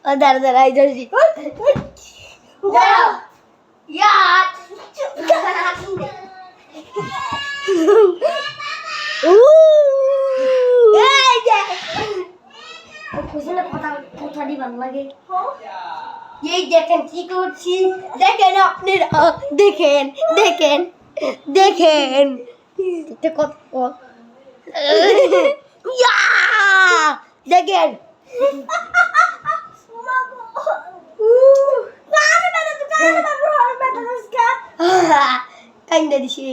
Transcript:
দাঁড়া দাঁড়া এই ধরছি কথাটি ভালো লাগে এই দেখেন কি করছি দেখেন আপনারা দেখেন দেখেন দেখেন দেখেন কাইন্দা দিছি